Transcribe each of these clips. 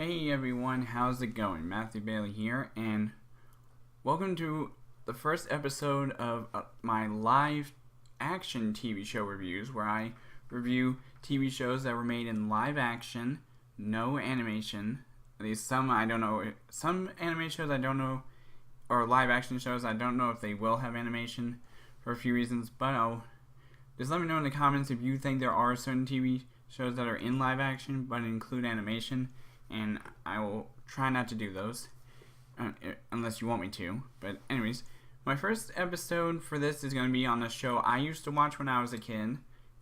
Hey everyone, how's it going? Matthew Bailey here, and welcome to the first episode of my live action TV show reviews, where I review TV shows that were made in live action, no animation. At least some, I don't know. Some anime shows I don't know, or live action shows, I don't know if they will have animation for a few reasons, but just let me know in the comments if you think there are certain TV shows that are in live action but include animation, and I will try not to do those unless you want me to. But anyways, my first episode for this is going to be on a show I used to watch when I was a kid,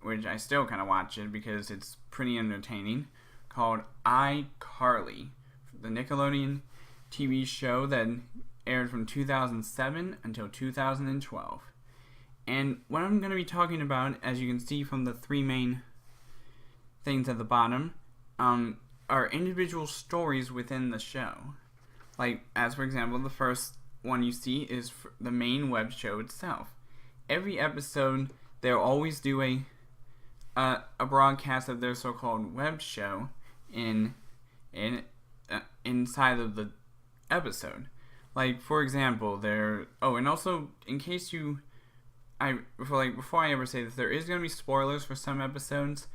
which I still kind of watch it because it's pretty entertaining, called Icarly, the Nickelodeon TV show that aired from 2007 until 2012. And what I'm going to be talking about, as you can see from the three main things at the bottom, are individual stories within the show. Like, as for example, the first one you see is the main web show itself. Every episode, they'll always do a broadcast of their so-called web show inside of the episode. Like, for example, and also, in case before I ever say this, there is going to be spoilers for some episodes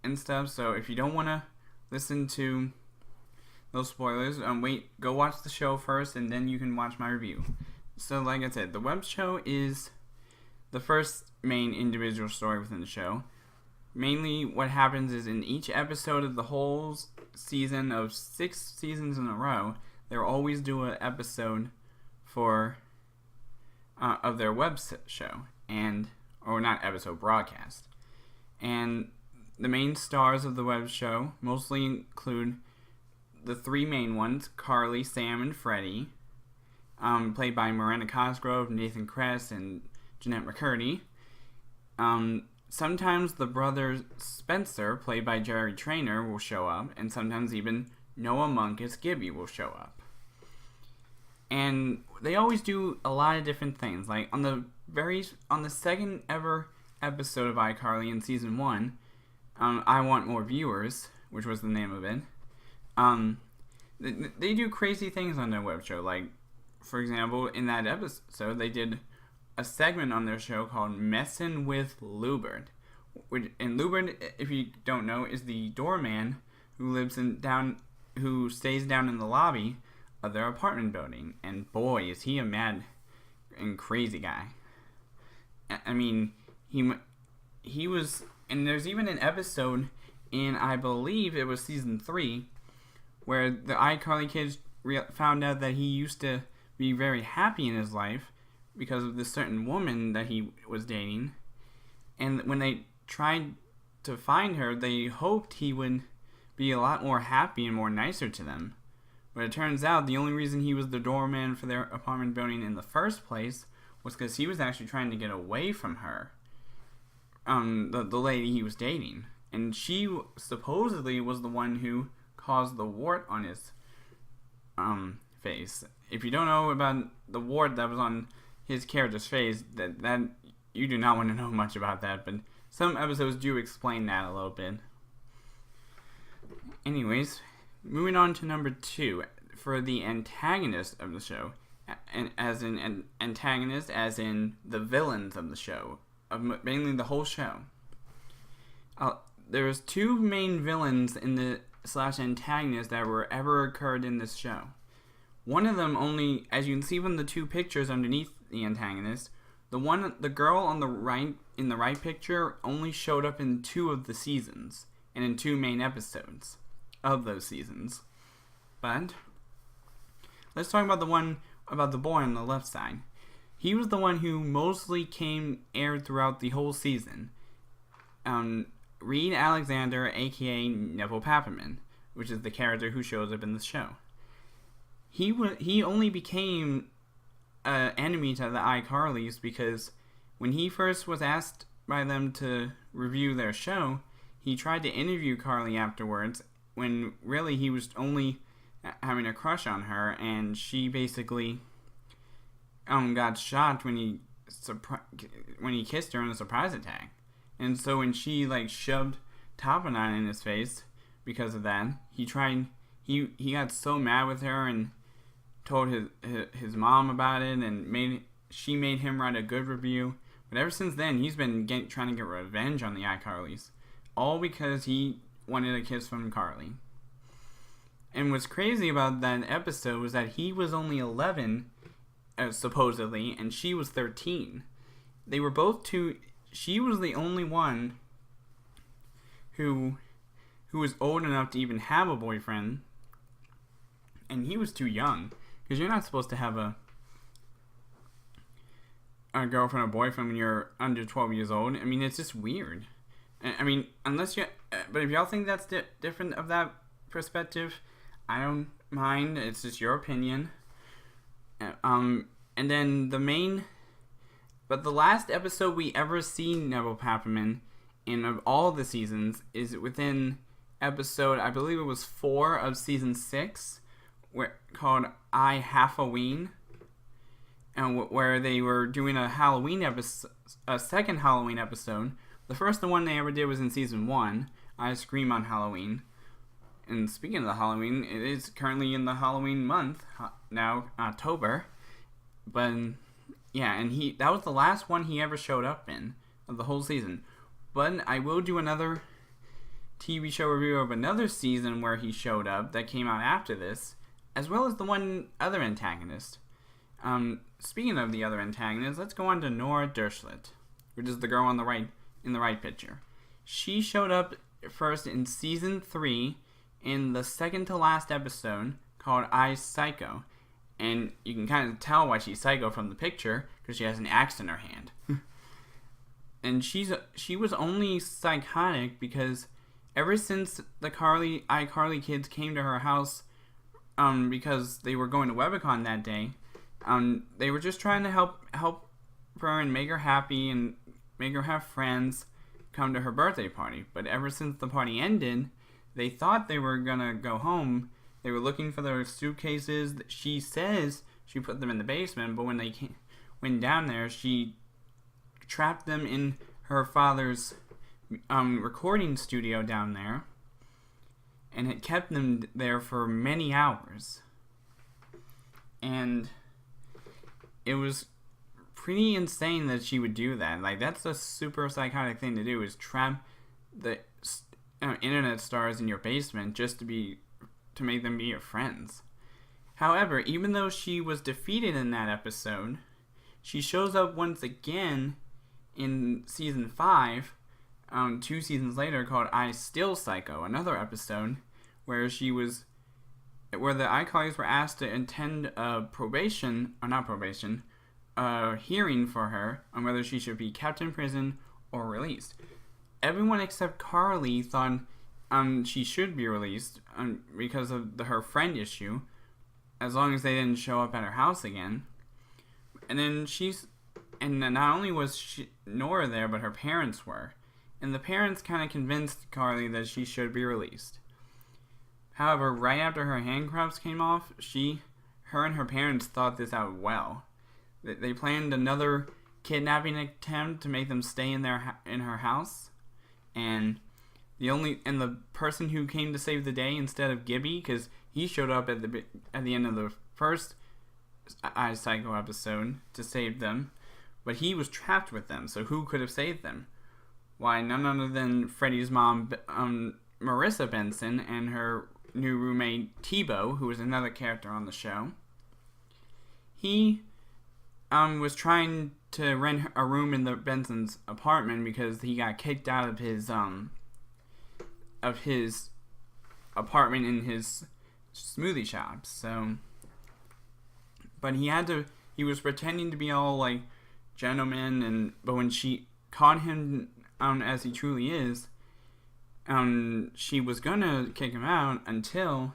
and stuff, so if you don't want to listen to those spoilers, go watch the show first, and then you can watch my review. So, like I said, the web show is the first main individual story within the show. Mainly, what happens is in each episode of the whole season of 6 seasons in a row, they'll always do an episode of their web show, broadcast. And the main stars of the web show mostly include the three main ones, Carly, Sam, and Freddie, played by Miranda Cosgrove, Nathan Kress, and Jeanette McCurdy. Sometimes the brother Spencer, played by Jerry Traynor, will show up, and sometimes even Noah Munkus Gibby will show up. And they always do a lot of different things. Like on the second ever episode of iCarly in season 1, I Want More Viewers, which was the name of it. They do crazy things on their web show. Like, for example, in that episode, they did a segment on their show called Messin' with Lubert. And Lubert, if you don't know, is the doorman who stays down in the lobby of their apartment building. And boy, is he a mad and crazy guy. I mean, he was, and there's even an episode in, I believe it was season 3, where the iCarly kids found out that he used to be very happy in his life because of this certain woman that he was dating. And when they tried to find her, they hoped he would be a lot more happy and more nicer to them. But it turns out the only reason he was the doorman for their apartment building in the first place was because he was actually trying to get away from her, the lady he was dating. And she supposedly was the one who caused the wart on his face. If you don't know about the wart that was on his character's face, that you do not want to know much about that, but some episodes do explain that a little bit. Anyways, moving on to number 2, for the antagonist of the show, and as in an antagonist, as in the villains of the show, mainly the whole show. There's 2 main villains in the /antagonists that were ever occurred in this show. One of them only, as you can see from the 2 pictures underneath the antagonist, the girl on the right, in the right picture, only showed up in 2 of the seasons, and in 2 main episodes of those seasons. But let's talk about the boy on the left side. He was the one who mostly aired throughout the whole season. Reed Alexander, aka Neville Papperman, which is the character who shows up in the show. He only became an enemy to the iCarlys because when he first was asked by them to review their show, he tried to interview Carly afterwards, when really he was only having a crush on her, and she basically got shocked when he kissed her in a surprise attack. And so when she shoved tapenade in his face because of that, he got so mad with her and told his mom about it, and she made him write a good review. But ever since then, he's been trying to get revenge on the iCarlys, all because he wanted a kiss from Carly. And what's crazy about that episode was that he was only 11, supposedly, and she was 13. They were both too. She was the only one who was old enough to even have a boyfriend, and he was too young, because you're not supposed to have a girlfriend or boyfriend when you're under 12 years old. I mean, it's just weird. I mean, unless you... But if y'all think that's different of that perspective, I don't mind. It's just your opinion. And then But the last episode we ever see Neville Papperman in of all the seasons is within episode, I believe it was 4 of season 6, called I Half-a-Ween, and where they were doing a second Halloween episode. The first one they ever did was in season 1, I Scream on Halloween. And speaking of the Halloween, it is currently in the Halloween month now, October. But yeah, and that was the last one he ever showed up in of the whole season. But I will do another TV show review of another season where he showed up that came out after this, as well as the one other antagonist. Speaking of the other antagonist, let's go on to Nora Dershlet, which is the girl on the right in the right picture. She showed up first in season 3 in the second to last episode called I Psycho, and you can kind of tell why she's psycho from the picture because she has an axe in her hand. And she was only psychotic because ever since the iCarly kids came to her house, because they were going to WebCon that day, they were just trying to help her and make her happy and make her have friends come to her birthday party. But ever since the party ended, they thought they were gonna go home. They were looking for their suitcases. She says she put them in the basement, but when they went down there, she trapped them in her father's recording studio down there, and it kept them there for many hours. And it was pretty insane that she would do that. Like, that's a super psychotic thing to do, is trap the internet stars in your basement just to make them be your friends. However, even though she was defeated in that episode, she shows up once again in season 5, 2 seasons later, called I Still Psycho, another episode where the iCarlys were asked to attend a hearing for her on whether she should be kept in prison or released. Everyone except Carly thought she should be released because of her friend issue, as long as they didn't show up at her house again. And then not only was Nora there, but her parents were. And the parents kind of convinced Carly that she should be released. However, right after her handcuffs came off, her and her parents thought this out well. They planned another kidnapping attempt to make them stay in her house. And the person who came to save the day instead of Gibby, because he showed up at the end of the first I Psycho episode to save them, but he was trapped with them. So who could have saved them? Why, none other than Freddie's mom, Marissa Benson, and her new roommate Tebow, who was another character on the show. He was trying to rent a room in the Benson's apartment because he got kicked out of his apartment in his smoothie shop. So, but he was pretending to be all like gentleman, but when she caught him as he truly is, she was gonna kick him out until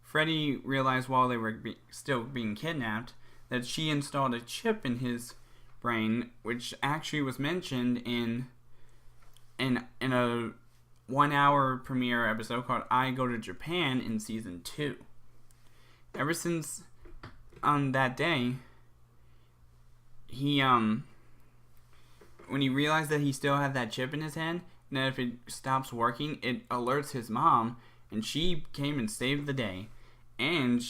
Freddie realized while they were still being kidnapped that she installed a chip in his brain, which actually was mentioned in a 1-hour premiere episode called I Go to Japan in season 2. Ever since that day, he when he realized that he still had that chip in his head, and that if it stops working, it alerts his mom, and she came and saved the day. And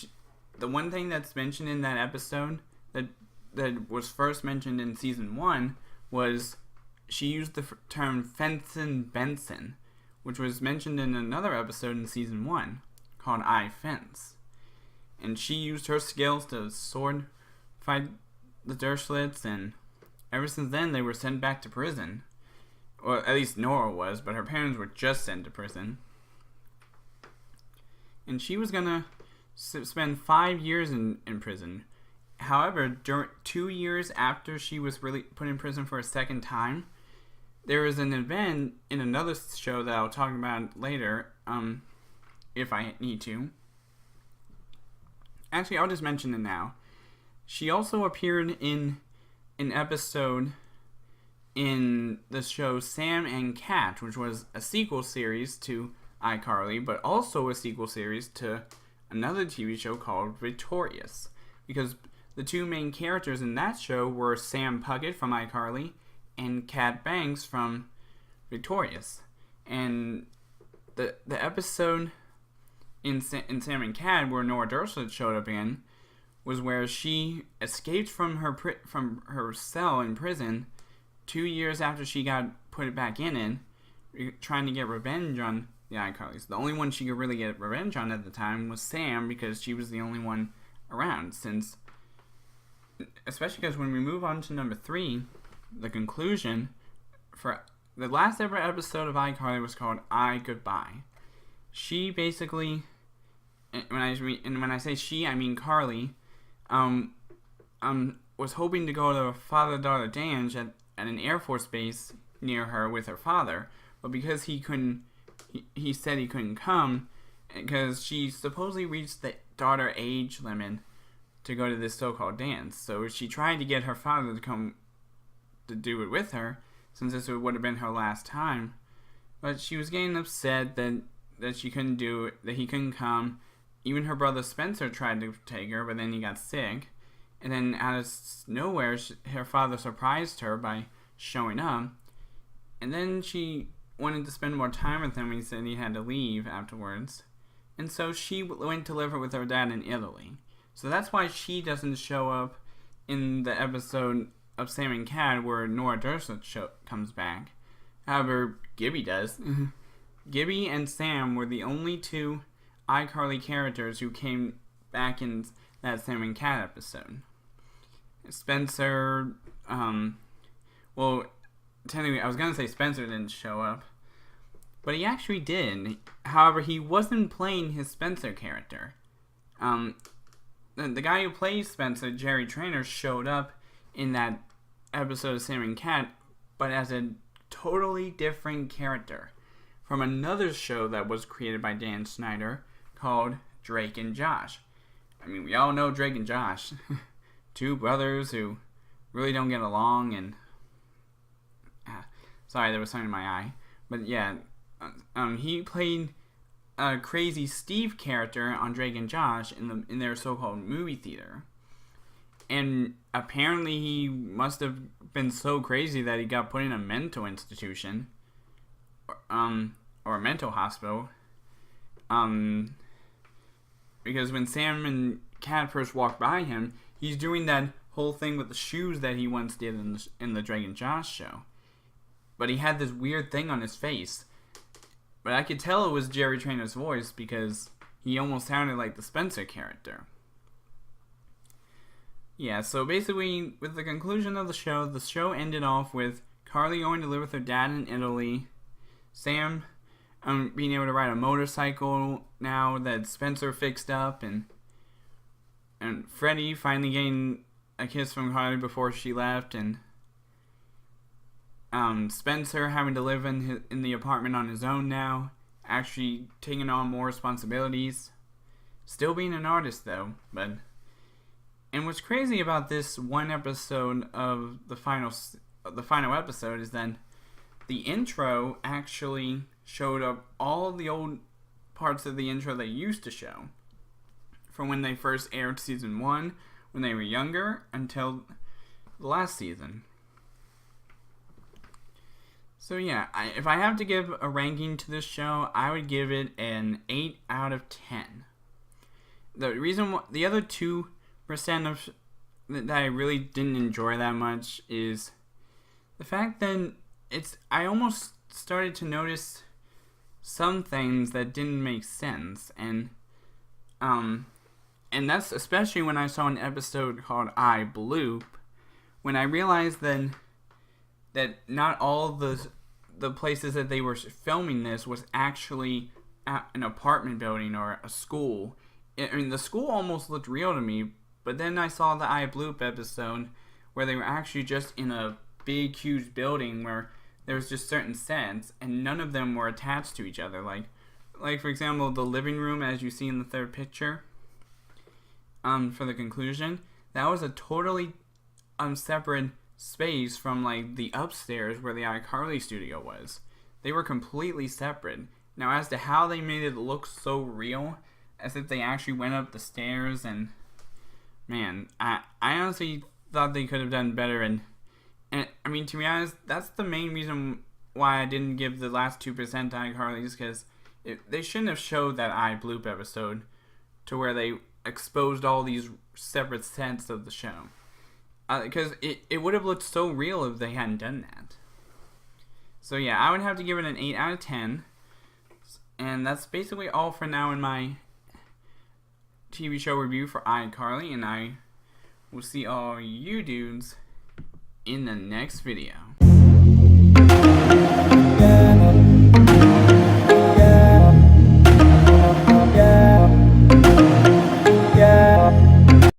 the one thing that's mentioned in that episode that was first mentioned in season 1 was she used the term Fenton Benson, which was mentioned in another episode in season 1 called I Fence. And she used her skills to sword fight the Dershowitz, and ever since then they were sent back to prison. Or at least Nora was, but her parents were just sent to prison. And she was gonna spend 5 years in prison. However, 2 years after she was really put in prison for a second time, there was an event in another show that I'll talk about later, if I need to. Actually, I'll just mention it now. She also appeared in an episode in the show Sam and Cat, which was a sequel series to iCarly, but also a sequel series to another TV show called Victorious. Because the two main characters in that show were Sam Puckett from iCarly and Cat Banks from Victorious. And the episode in Sam and Cat where Nora Dershowitz showed up in was where she escaped from her cell in prison 2 years after she got put back in it, trying to get revenge on the iCarlys. The only one she could really get revenge on at the time was Sam, because she was the only one around. Especially because when we move on to number 3, the conclusion for the last ever episode of iCarly was called I Goodbye. She basically, and when I say she, I mean Carly, was hoping to go to a father-daughter dance at an Air Force base near her with her father, but because he said he couldn't come, because she supposedly reached the daughter age limit to go to this so-called dance. So she tried to get her father to come to do it with her, since this would have been her last time. But she was getting upset that she couldn't do it, that he couldn't come. Even her brother Spencer tried to take her, but then he got sick. And then out of nowhere, her father surprised her by showing up. And then she wanted to spend more time with him, and he said he had to leave afterwards. And so she went to live with her dad in Italy. So that's why she doesn't show up in the episode of Sam and Cat where Nora Dershowitz comes back. However, Gibby does. Gibby and Sam were the only two iCarly characters who came back in that Sam and Cat episode. Spencer, well, technically, I was going to say Spencer didn't show up, but he actually did. However, he wasn't playing his Spencer character. The guy who plays Spencer, Jerry Traynor, showed up in that episode of Sam and Cat, but as a totally different character from another show that was created by Dan Snyder called Drake and Josh. I mean, we all know Drake and Josh. Two brothers who really don't get along, and sorry, there was something in my eye. But yeah, he played a crazy Steve character on Drake and Josh in their so-called movie theater. And apparently he must have been so crazy that he got put in a mental institution, or a mental hospital. Because when Sam and Cat first walked by him, he's doing that whole thing with the shoes that he once did in the Drake and Josh show. But he had this weird thing on his face. But I could tell it was Jerry Traynor's voice because he almost sounded like the Spencer character. Yeah, so basically, with the conclusion of the show ended off with Carly going to live with her dad in Italy, Sam being able to ride a motorcycle now that Spencer fixed up, and Freddie finally getting a kiss from Carly before she left, and Spencer having to live in the apartment on his own now, actually taking on more responsibilities, still being an artist though. And what's crazy about this one episode of the final episode is that the intro actually showed up all the old parts of the intro they used to show from when they first aired season 1, when they were younger, until the last season. So yeah, if I have to give a ranking to this show, I would give it an 8 out of 10. The other 2% of that I really didn't enjoy that much is the fact that I almost started to notice some things that didn't make sense, and that's especially when I saw an episode called I Bloop, when I realized that not all the places that they were filming this was actually at an apartment building or a school. I mean, the school almost looked real to me, but then I saw the I Bloop episode where they were actually just in a big, huge building where there was just certain sets, and none of them were attached to each other. Like for example, the living room, as you see in the third picture, for the conclusion, that was a totally separate space from like the upstairs where the Icarly studio was. They were completely separate. Now, as to how they made it look so real, as if they actually went up the stairs, and man, I honestly thought they could have done better. And I mean, to be honest, that's the main reason why I didn't give the last 2% to iCarly's, because they shouldn't have showed that I Bloop episode to where they exposed all these separate sets of the show. Because it would have looked so real if they hadn't done that. So yeah, I would have to give it an 8 out of 10. And that's basically all for now in my TV show review for iCarly, and I will see all you dudes in the next video.